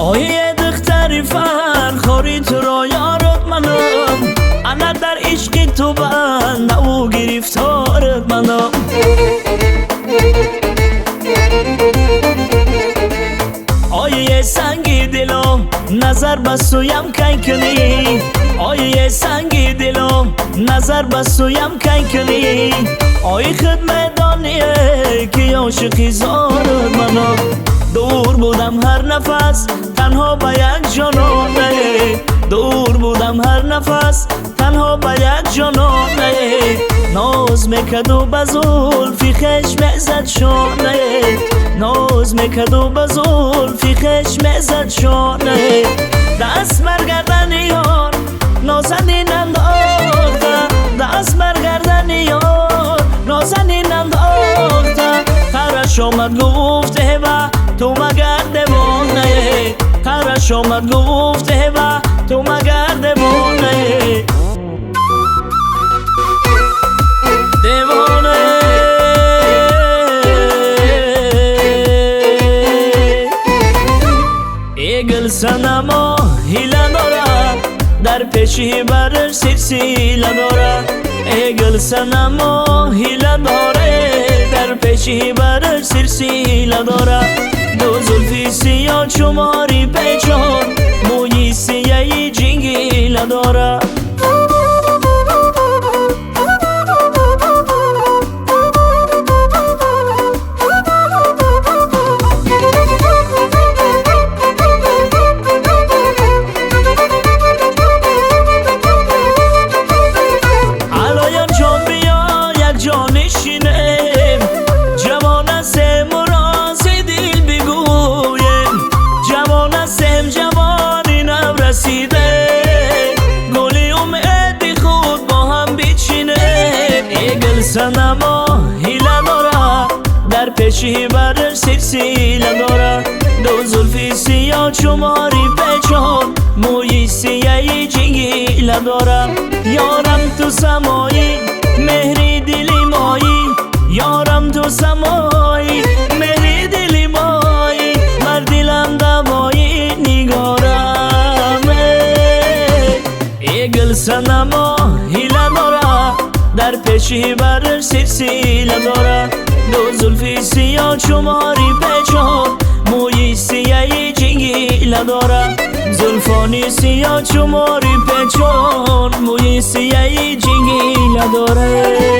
آیه دختری فرخوری تو را یارت منم، انا در عشق تو بند او گرفتارت منم. آیه سنگی دلم نظر بسویم کی کنی، آیه سنگی دلم نظر بسویم کی کنی. آیه خدمت دانیه که عاشقی زارت منم. دور بودم هر نفس تنها با یک جانانه، دور بودم هر نفس تنها با یک جانانه. ناز میکرد و به زلفی خشم زد شانه، ناز میکرد و به زلفی خشم زد شانه. دست برگردن یار نازنین انداخته، دست برگردن یار نازنین انداخته. ترش آمد گفته و تو مگر دیوانه، ترش آمد گفته و تو مگر دیوانه. دیوانه ای گل صنما هیله داره، در پیشی برش سلسله داره. ای گل صنما هیله داره، در پیشی برش سلسله داره. دو زلفی سیاه چماری پیچان، موی سیاهی جنگیله داره. صنما هیله داره، در پیشی برش سلسله داره. دو زلفی سیاه چماری پیچان، موی سیاهی جنگیله داره. یارم تو سمایی مهری دلی مایی، یارم تو سمایی مهری دلی مایی. بر دلم دوایی نگارمه. ای گل صنما هیله داره، در پیشی برش سلسله داره. دو زلفی سیاه چماری پیچان، موی سیاهی جنگیله داره. زلفانی سیاه چماری پیچان، موی سیاهی جنگیله داره.